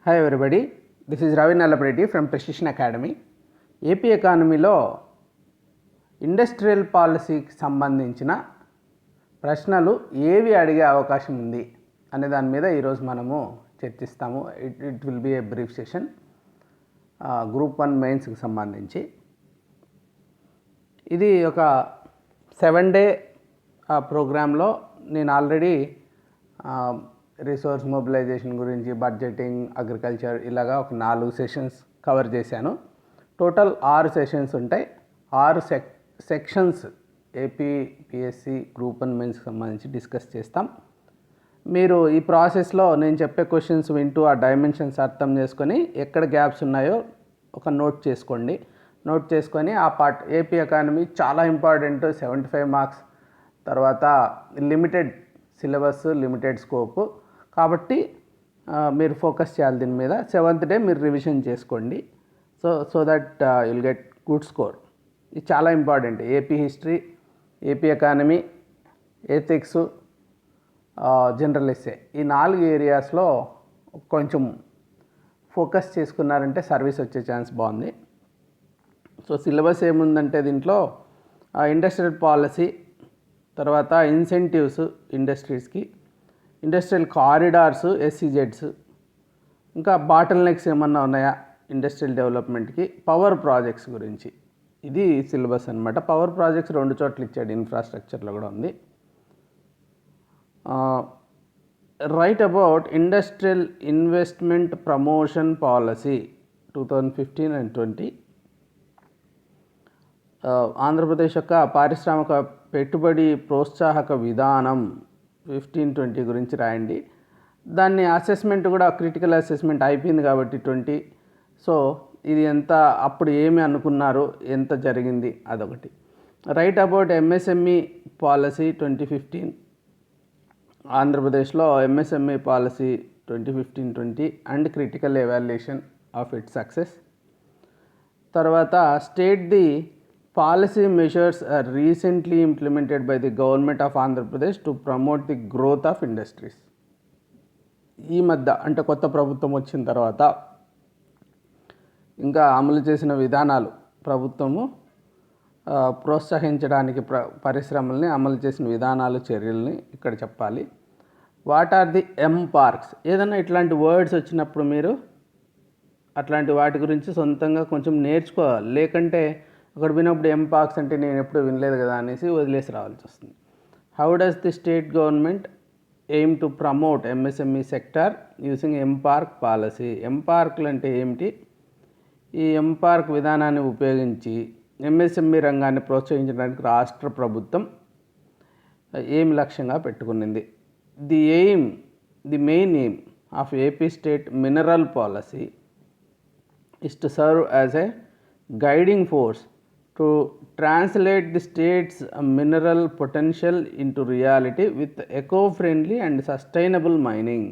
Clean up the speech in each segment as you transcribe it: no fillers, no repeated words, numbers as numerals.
Hi everybody, this is Ravi Nallapareddy from precision academy. AP ఎకానమీలో industrial పాలసీకి సంబంధించిన ప్రశ్నలు ఏవి అడిగే అవకాశం ఉంది అనే దాని మీద ఈరోజు మనము చర్చిస్తాము. It will be a brief session. Group 1 మెయిన్స్కి సంబంధించి ఇది ఒక 7-day ప్రోగ్రాంలో నేను ఆల్రెడీ రిసోర్స్ మొబిలైజేషన్ గురించి, బడ్జెటింగ్, అగ్రికల్చర్ ఇలాగా ఒక 4 సెషన్స్ కవర్ చేశాను. టోటల్ 6 సెషన్స్ ఉంటాయి. 6 సెక్షన్స్ ఏపీపీఎస్సి గ్రూప్ 1 మెయిన్స్కి సంబంధించి డిస్కస్ చేస్తాం. మీరు ఈ ప్రాసెస్లో నేను చెప్పే క్వశ్చన్స్ వింటూ ఆ డైమెన్షన్స్ అర్థం చేసుకొని ఎక్కడ గ్యాప్స్ ఉన్నాయో ఒక నోట్ చేసుకోండి. నోట్ చేసుకొని ఆ పార్ట్ ఏపీ ఎకానమీ చాలా ఇంపార్టెంట్, 75 మార్క్స్, తర్వాత లిమిటెడ్ సిలబస్, లిమిటెడ్ స్కోప్ కాబట్టి మీరు ఫోకస్ చేయాలి దీని మీద. 7th డే మీరు రివిజన్ చేసుకోండి. So that you'll get good score. ఇది చాలా important. AP history, AP economy, ethics, general essay, ఈ 4 ఏరియాస్లో కొంచెం ఫోకస్ చేసుకున్నారంటే సర్వీస్ వచ్చే ఛాన్స్ బాగుంది. సో సిలబస్ ఏముందంటే దీంట్లో ఇండస్ట్రియల్ పాలసీ, తర్వాత ఇన్సెంటివ్స్ ఇండస్ట్రీస్కి, ఇండస్ట్రియల్ కారిడార్స్, ఎస్సీజెడ్స్, ఇంకా బాటిల్ నెక్స్ ఏమన్నా ఉన్నాయా ఇండస్ట్రియల్ డెవలప్మెంట్కి, పవర్ ప్రాజెక్ట్స్ గురించి. ఇది సిలబస్ అనమాట. పవర్ ప్రాజెక్ట్స్ 2 చోట్ల ఇచ్చాడు, ఇన్ఫ్రాస్ట్రక్చర్లో కూడా ఉంది. Write about industrial investment promotion policy 2015 and 20. Andhra Pradesh యొక్క పారిశ్రామిక పెట్టుబడి ప్రోత్సాహక విధానం 15-20 గురించి రాయండి. దాన్ని అసెస్మెంట్ కూడా, క్రిటికల్ అసెస్మెంట్ అయిపోయింది కాబట్టి 20. సో ఇది ఎంత, అప్పుడు ఏమి అనుకున్నారు, ఎంత జరిగింది, అదొకటి. Write about MSME policy 2015. ఆంధ్రప్రదేశ్లో MSME policy 2015-20 and critical evaluation of its success. తర్వాత state the policy measures are recently implemented by the government of Andhra Pradesh to promote the growth of industries. ఈ మధ్య అంటే కొత్త ప్రభుత్వం వచ్చిన తర్వాత ఇంకా అమలు చేసిన విధానాలు, ప్రభుత్వము ప్రోత్సహించడానికి పరిశ్రమల్ని అమలు చేసిన విధానాలు, చర్యల్ని ఇక్కడ చెప్పాలి. What are the M parks? ఏదైనా ఇట్లాంటి వర్డ్స్ వచ్చినప్పుడు మీరు అట్లాంటి వాటి గురించి సొంతంగా కొంచెం నేర్చుకోవాలి. లేకంటే అక్కడ వినప్పుడు ఎం పార్క్స్ అంటే నేను ఎప్పుడు వినలేదు కదా అనేసి వదిలేసి రావాల్సి వస్తుంది. How does the state government aim to promote MSME sector using M park policy? M పార్క్లు అంటే ఏమిటి? ఈ ఎం పార్క్ విధానాన్ని ఉపయోగించి ఎంఎస్ఎంఈ రంగాన్ని ప్రోత్సహించడానికి రాష్ట్ర ప్రభుత్వం ఏమి లక్ష్యంగా పెట్టుకునింది? The main aim of AP state mineral policy is to serve as a guiding force to translate the state's mineral potential into reality with eco-friendly and sustainable mining.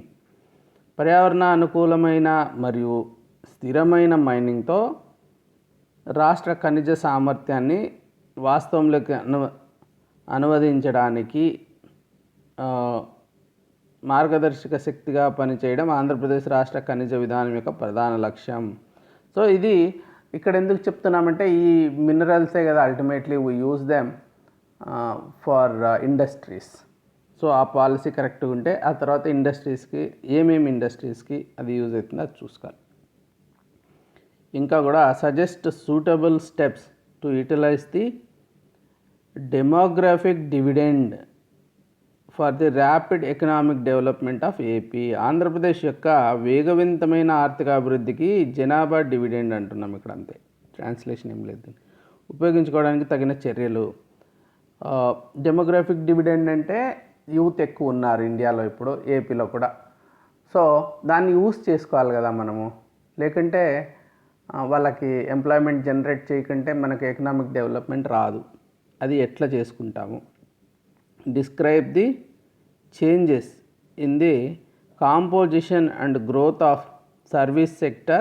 పర్యావరణ అనుకూలమైన మరియు స్థిరమైన మైనింగ్తో రాష్ట్ర ఖనిజ సామర్థ్యాన్ని వాస్తవంలోకి అనువదించడానికి మార్గదర్శక శక్తిగా పనిచేయడం ఆంధ్రప్రదేశ్ రాష్ట్ర ఖనిజ విధానం యొక్క ప్రధాన లక్ష్యం. సో ఇది ఇక్కడ ఎందుకు చెప్తున్నామంటే ఈ మినరల్సే కదా ultimately we use them for industries. So ఆ పాలసీ కరెక్ట్గా ఉంటే ఆ తర్వాత ఇండస్ట్రీస్కి ఏమేమి ఇండస్ట్రీస్కి అది యూజ్ అవుతుందో అది చూసుకోవాలి. ఇంకా కూడా suggest suitable steps to utilise the demographic dividend for the rapid economic development of AP. Andhra Pradesh యొక్క వేగవంతమైన ఆర్థిక అభివృద్ధికి జనాభా డివిడెండ్ అంటున్నాం ఇక్కడ, అంతే, ట్రాన్స్లేషన్ ఏం లేదు. ఉపయోగించుకోవడానికి తగిన చర్యలు. డెమోగ్రాఫిక్ డివిడెండ్ అంటే యూత్ ఎక్కువ ఉన్నారు ఇండియాలో ఇప్పుడు, ఏపీలో కూడా. సో దాన్ని యూస్ చేసుకోవాలి కదా మనము, లేకుంటే వాళ్ళకి ఎంప్లాయ్మెంట్ జనరేట్ చేయకుంటే మనకి ఎకనామిక్ డెవలప్మెంట్ రాదు. అది ఎట్లా చేసుకుంటాము? Describe the changes in the composition and growth of service sector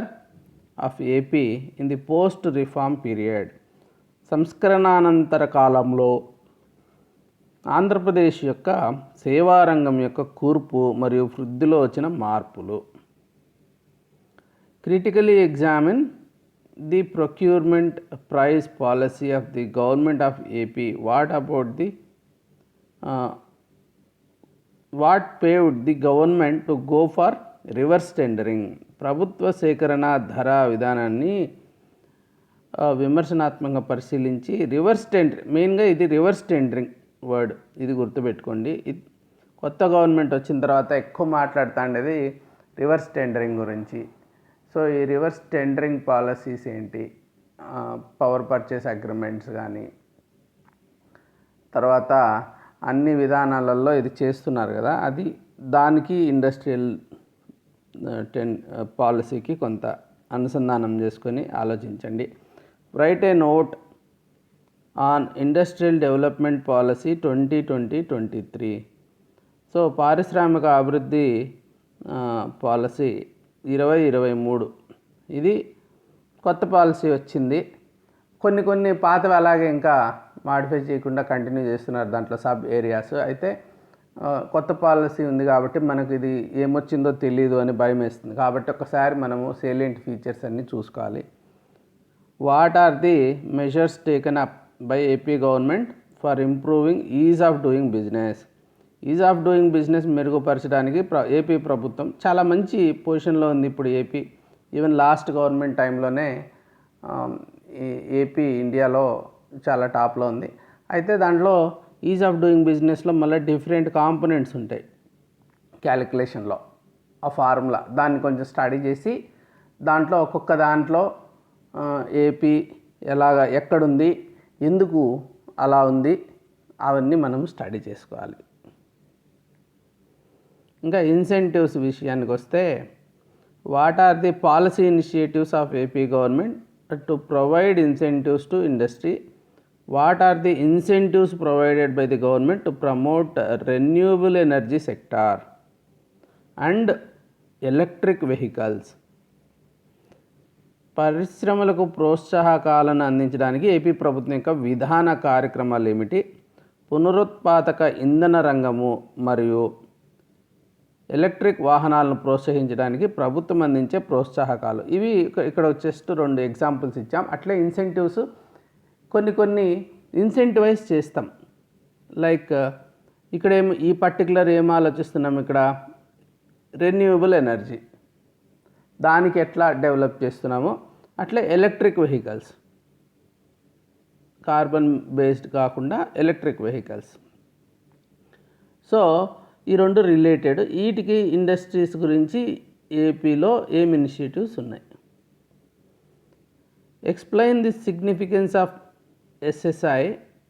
of AP in the post-reform period. సంస్కరణానంతర కాలంలో ఆంధ్రప్రదేశ్ యొక్క సేవారంగం యొక్క కూర్పు మరియు వృద్ధిలో వచ్చిన మార్పులు. critically examine the procurement price policy of the government of AP. What about the what paved the government to go for reverse tendering? ప్రభుత్వ సేకరణ ధర విధానాన్ని విమర్శనాత్మకంగా పరిశీలించి రివర్స్ టెండరింగ్, మెయిన్గా ఇది రివర్స్ టెండరింగ్ వర్డ్, ఇది గుర్తుపెట్టుకోండి. కొత్త గవర్నమెంట్ వచ్చిన తర్వాత ఎక్కువ మాట్లాడుతుండేది రివర్స్ టెండరింగ్ గురించి. సో ఈ రివర్స్ టెండరింగ్ పాలసీస్ ఏంటి, పవర్ పర్చేస్ అగ్రిమెంట్స్ కానీ, తర్వాత అన్ని విధానాలలో ఇది చేస్తున్నారు కదా, అది దానికి ఇండస్ట్రియల్ పాలసీకి కొంత అనుసంధానం చేసుకొని ఆలోచించండి. Right a note on industrial development policy 2020-23. So పారిశ్రామిక అభివృద్ధి పాలసీ 2023, ఇది కొత్త పాలసీ వచ్చింది. కొన్ని పాతవి అలాగే ఇంకా మాడిఫై చేయకుండా కంటిన్యూ చేస్తున్నారు దాంట్లో సబ్ ఏరియాస్. అయితే కొత్త పాలసీ ఉంది కాబట్టి మనకు ఇది ఏమొచ్చిందో తెలియదు అని భయం వేస్తుంది. కాబట్టి ఒకసారి మనము సేలియంట్ ఫీచర్స్ అన్నీ చూసుకోవాలి. What are the measures taken up by AP government for improving ease of doing business? Ease of doing business మెరుగుపరచడానికి ఏపీ ప్రభుత్వం చాలా మంచి పొజిషన్లో ఉంది ఇప్పుడు. ఏపీ ఈవెన్ లాస్ట్ గవర్నమెంట్ టైంలోనే ఏపీ ఇండియాలో చాలా టాప్లో ఉంది. అయితే దాంట్లో ఈజ్ ఆఫ్ డూయింగ్ బిజినెస్లో మళ్ళీ డిఫరెంట్ కాంపోనెంట్స్ ఉంటాయి క్యాలిక్యులేషన్లో. ఆ ఫార్ములా దాన్ని కొంచెం స్టడీ చేసి దాంట్లో ఒక్కొక్క దాంట్లో ఏపీ ఎక్కడుంది, ఎందుకు అలా ఉంది, అవన్నీ మనం స్టడీ చేసుకోవాలి. ఇంకా ఇన్సెంటివ్స్ విషయానికి వస్తే, what are the policy initiatives of AP government to provide incentives to industry? What are the incentives provided by the government to promote renewable energy sector and electric vehicles? పరిశ్రమలకు ప్రోత్సాహకాలను అందించడానికి AP ప్రభుత్వం యొక్క విధాన కార్యక్రమాలు ఏమిటి? పునరుత్పాదక ఇంధన రంగము మరియు ఎలక్ట్రిక్ వాహనాలను ప్రోత్సహించడానికి ప్రభుత్వం అందించే ప్రోత్సాహకాలు. ఇవి ఇక్కడ జస్ట్ 2 ఎగ్జాంపుల్స్ ఇచ్చాం. అట్లే ఇన్సెంటివ్స్ కొన్ని ఇన్సెంటివైజ్ చేస్తాం. లైక్ ఇక్కడ ఈ పర్టికులర్ ఏం ఆలోచిస్తున్నాం, ఇక్కడ రెన్యూవబుల్ ఎనర్జీ, దానికి ఎట్లా డెవలప్ చేస్తున్నామో అట్లే ఎలక్ట్రిక్ వెహికల్స్, కార్బన్ బేస్డ్ కాకుండా ఎలక్ట్రిక్ వెహికల్స్. సో ఈ 2 రిలేటెడ్. వీటికి ఇండస్ట్రీస్ గురించి ఏపీలో ఏం ఇనిషియేటివ్స్ ఉన్నాయి? Explain the significance of SSI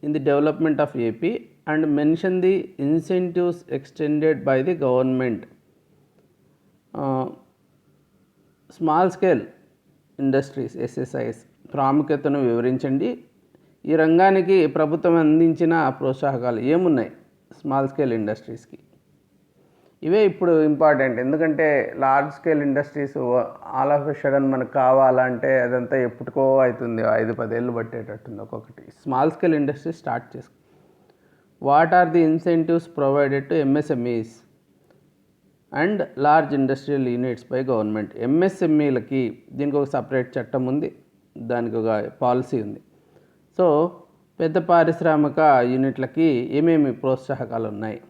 in the development of AP and mention the incentives extended by the government. Small scale industries SSIs ప్రాముఖ్యతను వివరించండి. ఈ రంగానికి ప్రభుత్వం అందించిన ప్రోత్సాహకాలు ఏమున్నాయి స్మాల్ స్కేల్ ఇండస్ట్రీస్కి? ఇవే ఇప్పుడు ఇంపార్టెంట్. ఎందుకంటే large scale industries all of a sudden మనకు కావాలంటే అదంతా ఎప్పటికో అవుతుంది, 5-10 ఏళ్ళు పట్టేటట్టుంది ఒక్కొక్కటి. స్మాల్ స్కేల్ ఇండస్ట్రీస్ స్టార్ట్ చేసుకో. What are the incentives provided to MSMEs and large industrial units by government? ఎంఎస్ఎంఈలకి దీనికి ఒక సపరేట్ చట్టం ఉంది, దానికి ఒక పాలసీ ఉంది. సో పెద్ద పారిశ్రామిక యూనిట్లకి ఏమేమి ప్రోత్సాహకాలు ఉన్నాయి?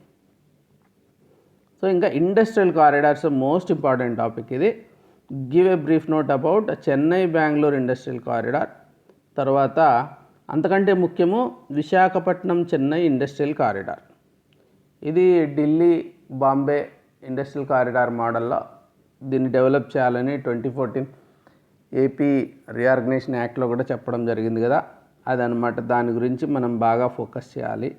సో ఇంకా industrial corridors most important topic ఇది. Give a brief note about Chennai Bengaluru industrial corridor. తర్వాత అంతకంటే ముఖ్యము విశాఖపట్నం చెన్నై ఇండస్ట్రియల్ కారిడార్. ఇది ఢిల్లీ బాంబే ఇండస్ట్రియల్ కారిడార్ మోడల్లో దీన్ని డెవలప్ చేయాలని 2014 ఏపీ రీఆర్గనైజేషన్ యాక్ట్లో కూడా చెప్పడం జరిగింది కదా, అదనమాట. దాని గురించి మనం బాగా ఫోకస్ చేయాలి.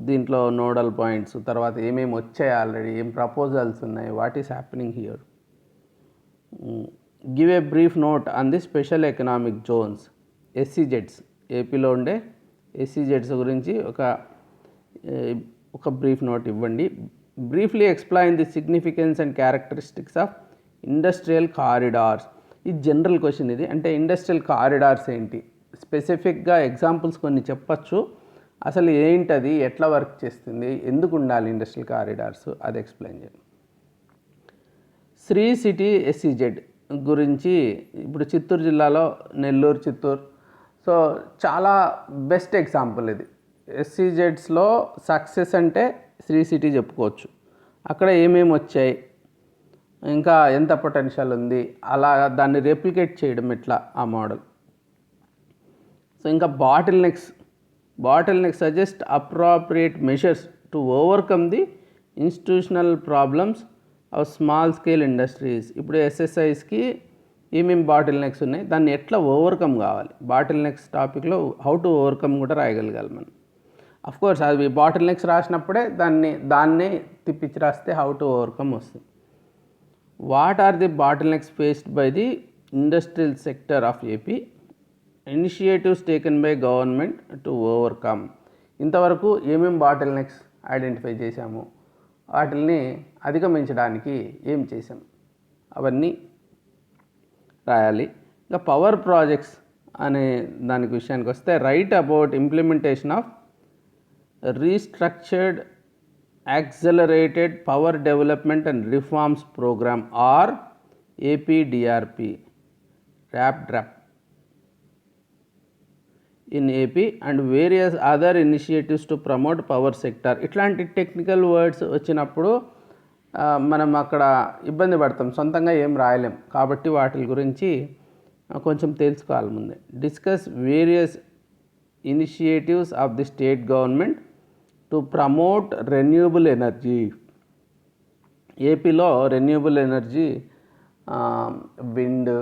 దీంట్లో నోడల్ పాయింట్స్, తర్వాత ఏమేమి వచ్చాయి, ఆల్రెడీ ఏం ప్రపోజల్స్ ఉన్నాయి, what is happening here. Give a brief note on the special economic zones SEZs. ఏపీలో ఉండే SEZs గురించి ఒక బ్రీఫ్ నోట్ ఇవ్వండి. Briefly explain the significance and characteristics of industrial corridors. ఇది జనరల్ క్వశ్చన్ ఇది. అంటే ఇండస్ట్రియల్ కారిడార్స్ ఏంటి, స్పెసిఫిక్గా ఎగ్జాంపుల్స్ కొన్ని చెప్పచ్చు. అసలు ఏంటది, ఎట్లా వర్క్ చేస్తుంది, ఎందుకు ఉండాలి ఇండస్ట్రియల్ కారిడార్స్, అది ఎక్స్ప్లెయిన్ చేయండి. శ్రీ సిటీ SEZ గురించి ఇప్పుడు చిత్తూరు జిల్లాలో నెల్లూరు, చిత్తూరు, సో చాలా బెస్ట్ ఎగ్జాంపుల్ ఇది. ఎస్సీజెడ్స్లో సక్సెస్ అంటే శ్రీ సిటీ చెప్పుకోవచ్చు. అక్కడ ఏమేమి వచ్చాయి, ఇంకా ఎంత పొటెన్షియల్ ఉంది, అలా దాన్ని రెప్లికేట్ చేయడం ఎట్లా ఆ మోడల్. సో ఇంకా bottlenecks suggest appropriate measures to overcome the institutional problems of small scale industries. ఇప్పుడు ఎస్ఎస్ఐస్కి ఏమేమి బాటిల్ నెక్స్ ఉన్నాయి, దాన్ని ఎట్లా ఓవర్కమ్ కావాలి, బాటిల్ నెక్స్ టాపిక్లో హౌ టు ఓవర్కమ్ కూడా రాయగలగాలి మనం. అఫ్కోర్స్ అది బాటిల్ నెక్స్ రాసినప్పుడే దాన్ని తిప్పించి రాస్తే హౌ టు ఓవర్కమ్ వస్తుంది. What are the bottlenecks faced by the industrial sector of AP, initiatives taken by government to overcome. ఇంతవరకు ఏమేమి బాటిల్ నెక్స్ ఐడెంటిఫై చేశాము, వాటిని అధిగమించడానికి ఏం చేసాం, అవన్నీ రాయాలి. ఇంకా పవర్ ప్రాజెక్ట్స్ అనే దానికి విషయానికి వస్తే write about implementation of restructured accelerated power development and reforms programme or APDRP ర్యాప్ in AP and various other initiatives to promote power sector. ఇట్లాంటి టెక్నికల్ వర్డ్స్ వచ్చినప్పుడు మనం అక్కడ ఇబ్బంది పడతాం, సొంతంగా ఏం రాయలేం. కాబట్టి వాటి గురించి కొంచెం తెలుసుకోవాలి ముందే. Discuss various initiatives of the state government to promote renewable energy. ఏపీలో రెన్యూబుల్ ఎనర్జీ, విండ్,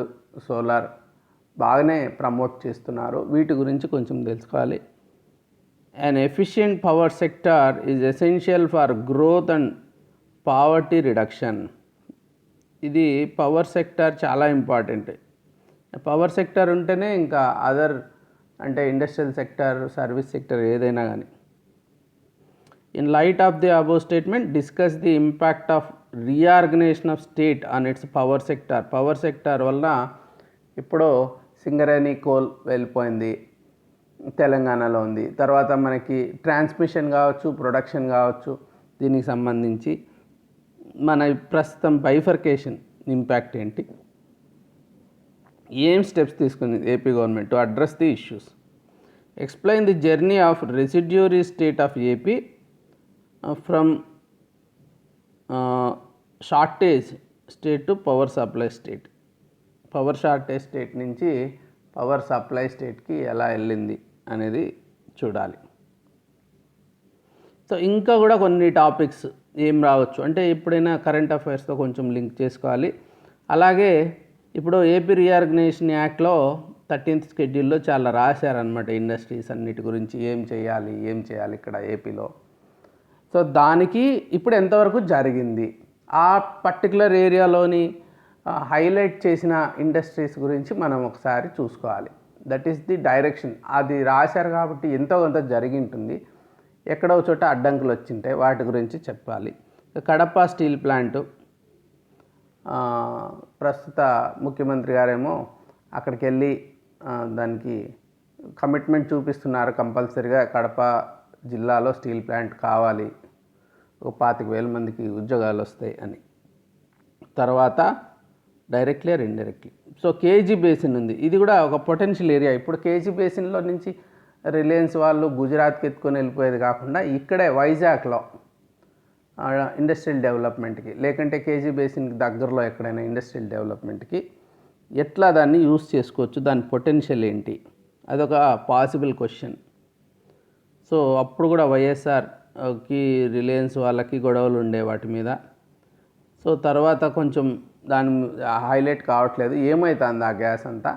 సోలార్ బాగానే ప్రమోట్ చేస్తున్నారు, వీటి గురించి కొంచెం తెలుసుకోవాలి. And efficient power sector is essential for growth and poverty reduction. ఇది పవర్ సెక్టర్ చాలా ఇంపార్టెంట్. పవర్ సెక్టర్ ఉంటేనే ఇంకా అదర్ అంటే ఇండస్ట్రియల్ సెక్టర్, సర్వీస్ సెక్టర్ ఏదైనా కానీ. In light of the above statement discuss the impact of reorganisation of state on its power sector. Power sector వల్ల ఇప్పుడు Singareni coal వెళ్ళిపోయింది, తెలంగాణలో ఉంది. తర్వాత మనకి ట్రాన్స్మిషన్ కావచ్చు, ప్రొడక్షన్ కావచ్చు, దీనికి సంబంధించి మన ప్రస్తుతం బైఫర్కేషన్ ఇంపాక్ట్ ఏంటి, ఏం స్టెప్స్ తీసుకుంది AP government to address the issues. Explain the journey of residuary state of AP from shortage state to power supply state. Power shortage state నుంచి పవర్ సప్లై స్టేట్కి ఎలా వెళ్ళింది అనేది చూడాలి. సో ఇంకా కూడా కొన్ని టాపిక్స్ ఏం రావచ్చు అంటే ఎప్పుడైనా కరెంట్ అఫైర్స్తో కొంచెం లింక్ చేసుకోవాలి. అలాగే ఇప్పుడు ఏపీ రీఆర్గనైజేషన్ యాక్ట్లో 13th షెడ్యూల్లో చాలా రాశారనమాట ఇండస్ట్రీస్ అన్నిటి గురించి, ఏం చేయాలి ఇక్కడ ఏపీలో. సో దానికి ఇప్పుడు ఎంతవరకు జరిగింది, ఆ పర్టికులర్ ఏరియాలోని హైలైట్ చేసిన ఇండస్ట్రీస్ గురించి మనం ఒకసారి చూసుకోవాలి. That is the direction. అది రాశారు కాబట్టి ఎంతో కొంత జరిగి ఉంటుంది, ఎక్కడో చోట అడ్డంకులు వచ్చింటాయి, వాటి గురించి చెప్పాలి. కడప స్టీల్ ప్లాంటు ప్రస్తుత ముఖ్యమంత్రి గారేమో అక్కడికి వెళ్ళి దానికి కమిట్మెంట్ చూపిస్తున్నారు, కంపల్సరీగా కడప జిల్లాలో స్టీల్ ప్లాంట్ కావాలి, ఒక 25,000 మందికి ఉద్యోగాలు వస్తాయి అని. తర్వాత directly or indirectly. So KG basin ఉంది, ఇది కూడా ఒక పొటెన్షియల్ ఏరియా. ఇప్పుడు కేజీ బేసిన్లో నుంచి రిలయన్స్ వాళ్ళు గుజరాత్కి ఎత్తుకొని వెళ్ళిపోయేది కాకుండా ఇక్కడే వైజాగ్లో ఇండస్ట్రియల్ డెవలప్మెంట్కి, లేకంటే కేజీ బేసిన్కి దగ్గరలో ఎక్కడైనా ఇండస్ట్రియల్ డెవలప్మెంట్కి ఎట్లా దాన్ని యూస్ చేసుకోవచ్చు, దాని పొటెన్షియల్ ఏంటి, అదొక పాసిబుల్ క్వశ్చన్. సో అప్పుడు కూడా వైఎస్ఆర్కి రిలయన్స్ వాళ్ళకి గొడవలు ఉండే వాటి మీద. సో తర్వాత కొంచెం దాని హైలైట్ కావట్లేదు, ఏమవుతుంది ఆ గ్యాస్ అంతా.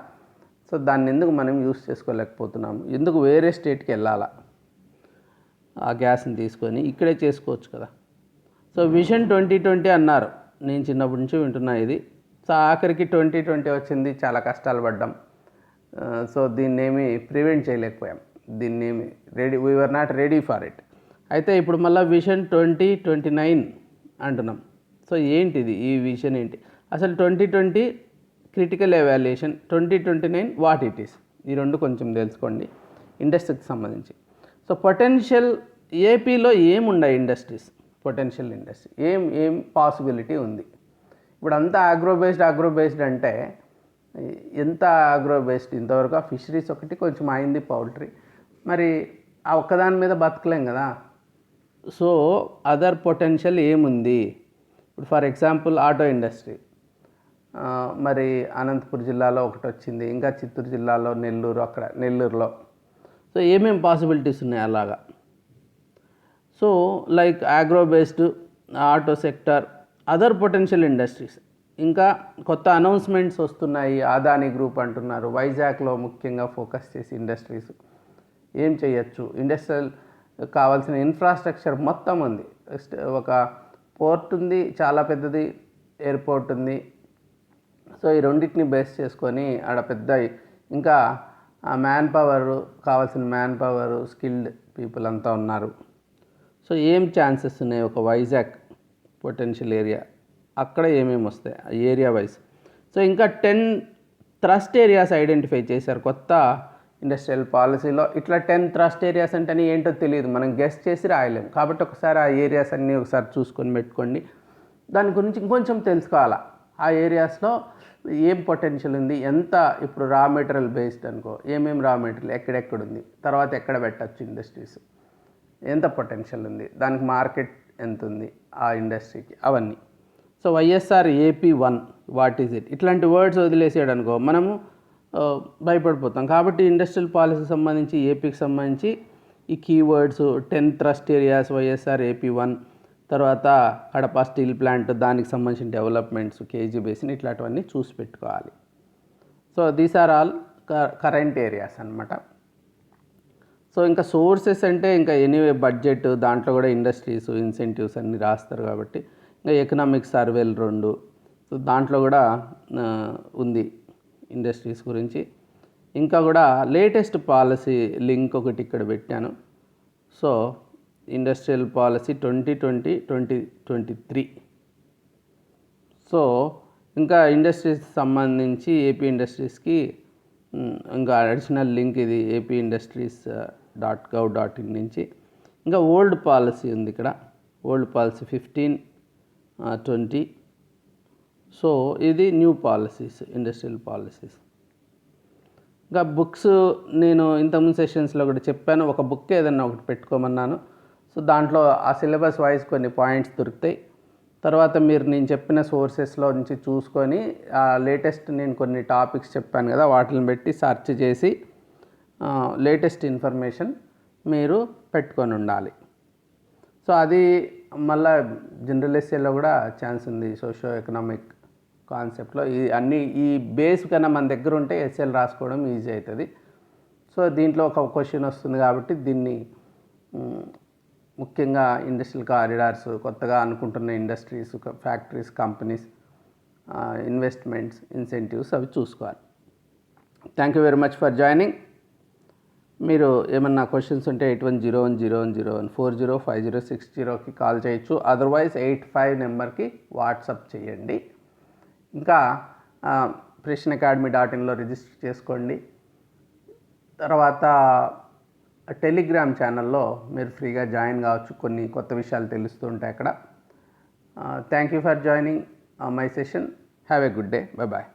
సో దాన్ని ఎందుకు మనం యూస్ చేసుకోలేకపోతున్నాము, ఎందుకు వేరే స్టేట్కి వెళ్ళాలా ఆ గ్యాస్ని తీసుకొని, ఇక్కడే చేసుకోవచ్చు కదా. సో విజన్ 2020 అన్నారు, నేను చిన్నప్పటి నుంచి వింటున్నా ఇది. సో ఆఖరికి 2020 వచ్చింది, చాలా కష్టాలు పడ్డాం. సో దీన్నేమి ప్రివెంట్ చేయలేకపోయాం, దీన్నేమి we're not ready for it. అయితే ఇప్పుడు మళ్ళీ విజన్ 2029 అంటున్నాం. సో ఏంటిది ఈ విజన్ ఏంటి అసలు? 2020 critical evaluation, 2029 what it is, ఈ రెండు కొంచెం తెలుసుకోండి ఇండస్ట్రీకి సంబంధించి. సో పొటెన్షియల్ ఏపీలో ఏముండాయి ఇండస్ట్రీస్, పొటెన్షియల్ ఇండస్ట్రీ ఏం పాసిబిలిటీ ఉంది. ఇప్పుడు అంతా అగ్రో బేస్డ్ అంటే ఎంత అగ్రో బేస్డ్ ఇంతవరకు ఆ ఫిషరీస్ ఒకటి కొంచెం అయింది, పౌల్ట్రీ, మరి ఆ ఒక్కదాని మీద బతకలేం కదా. సో అదర్ పొటెన్షియల్ ఏముంది? ఇప్పుడు ఫర్ ఎగ్జాంపుల్ ఆటో ఇండస్ట్రీ, మరి అనంతపురం జిల్లాలో ఒకటి వచ్చింది, ఇంకా చిత్తూరు జిల్లాలో నెల్లూరులో. సో ఏమేమి పాసిబిలిటీస్ ఉన్నాయి అలాగా. So like agro based, auto sector, other potential industries. ఇంకా కొత్త అనౌన్స్మెంట్స్ వస్తున్నాయి. అదానీ గ్రూప్ అంటున్నారు, వైజాగ్లో ముఖ్యంగా ఫోకస్ చేసి ఇండస్ట్రీస్ ఏం చేయొచ్చు. ఇండస్ట్రియల్ కావాల్సిన ఇన్ఫ్రాస్ట్రక్చర్ మొత్తం ఉంది. ఒక పోర్ట్ ఉంది, చాలా పెద్దది, ఎయిర్పోర్ట్ ఉంది. సో ఈ రెండింటిని బేస్ చేసుకొని ఆడ పెద్ద, ఇంకా మ్యాన్ పవర్, కావాల్సిన మ్యాన్ పవర్, స్కిల్డ్ పీపుల్ అంతా ఉన్నారు. సో ఏం ఛాన్సెస్ ఉన్నాయి ఒక వైజాగ్ పొటెన్షియల్ ఏరియా, అక్కడ ఏమేమి వస్తాయి ఏరియా వైజ్. సో ఇంకా 10 థ్రస్ట్ ఏరియాస్ ఐడెంటిఫై చేశారు కొత్త ఇండస్ట్రియల్ పాలసీలో. ఇట్లా 10 థ్రస్ట్ ఏరియాస్ అంటే ఏంటో తెలియదు, మనం గెస్ చేసి రాయలేము. కాబట్టి ఒకసారి ఆ ఏరియాస్ అన్నీ ఒకసారి చూసుకొని పెట్టుకోండి. దాని గురించి ఇంకొంచెం తెలుసుకోవాలా, ఆ ఏరియాస్లో ఏం పొటెన్షియల్ ఉంది, ఎంత. ఇప్పుడు రా మెటీరియల్ బేస్డ్ అనుకో, ఏమేమి రా మెటీరియల్ ఎక్కడెక్కడుంది, తర్వాత ఎక్కడ పెట్టచ్చు ఇండస్ట్రీస్, ఎంత పొటెన్షియల్ ఉంది, దానికి మార్కెట్ ఎంత ఉంది ఆ ఇండస్ట్రీకి, అవన్నీ. So YSR AP1 what is it, ఇట్లాంటి వర్డ్స్ వదిలేసాడు అనుకో మనము భయపడిపోతాం. కాబట్టి ఇండస్ట్రియల్ పాలసీకి సంబంధించి, ఏపీకి సంబంధించి ఈ keywords 10 thrust areas, YSR AP1, తర్వాత కడప స్టీల్ ప్లాంట్, దానికి సంబంధించిన డెవలప్మెంట్స్, కేజీ బేసిన్, ఇట్లాంటివన్నీ చూసి పెట్టుకోవాలి. So these are all current areas అన్నమాట. సో ఇంకా సోర్సెస్ అంటే ఇంకా ఎనీవే బడ్జెట్, దాంట్లో కూడా ఇండస్ట్రీస్ ఇన్సెంటివ్స్ అన్నీ రాస్తారు కాబట్టి, ఇంకా ఎకనామిక్ సర్వేలు 2, సో దాంట్లో కూడా ఉంది ఇండస్ట్రీస్ గురించి. ఇంకా కూడా లేటెస్ట్ పాలసీ లింక్ ఒకటి ఇక్కడ పెట్టాను. So industrial policy 2020-2023. సో ఇంకా ఇండస్ట్రీస్ సంబంధించి ఏపీ ఇండస్ట్రీస్కి ఇంకా అడిషనల్ లింక్ ఇది apindustries.gov.in నుంచి. ఇంకా ఓల్డ్ పాలసీ ఉంది ఇక్కడ, ఓల్డ్ పాలసీ 15-20. సో ఇది న్యూ పాలసీస్, ఇండస్ట్రియల్ పాలసీస్. ఇంకా బుక్స్ నేను ఇంతకుముందు సెషన్స్లో కూడా చెప్పాను, ఒక బుక్ ఏదన్నా ఒకటి పెట్టుకోమన్నాను. సో దాంట్లో ఆ సిలబస్ వైజ్ కొన్ని పాయింట్స్ దొరుకుతాయి. తర్వాత మీరు నేను చెప్పిన సోర్సెస్లో నుంచి చూసుకొని లేటెస్ట్ నేను కొన్ని టాపిక్స్ చెప్పాను కదా, వాటిని పెట్టి సెర్చ్ చేసి లేటెస్ట్ ఇన్ఫర్మేషన్ మీరు పెట్టుకొని ఉండాలి. సో అది మళ్ళీ జనరల్ ఎస్ఏలో కూడా ఛాన్స్ ఉంది. సోషో ఎకనామిక్ కాన్సెప్ట్లో అన్నీ ఈ బేస్ కన్నా మన దగ్గర ఉంటే ఎస్ఏలు రాసుకోవడం ఈజీ అవుతుంది. సో దీంట్లో ఒక క్వశ్చన్ వస్తుంది కాబట్టి దీన్ని ముఖ్యంగా ఇండస్ట్రియల్ కారిడార్స్, కొత్తగా అనుకుంటున్న industries, factories, companies, investments, incentives అవి చూసుకోవాలి. Thank you very much for joining. మీరు ఏమన్నా క్వశ్చన్స్ ఉంటే 81010101 405060కి కాల్ చేయొచ్చు. అదర్వైజ్ 85 నెంబర్కి వాట్సాప్ చేయండి. ఇంకా prishnaacademy.inలో రిజిస్టర్ చేసుకోండి. తర్వాత టెలిగ్రామ్ ఛానల్లో మీరు ఫ్రీగా జాయిన్ కావచ్చు, కొన్ని కొత్త విషయాలు తెలుస్తూ ఉంటాయి అక్కడ. Thank you for joining my session. Have a good day. Bye bye.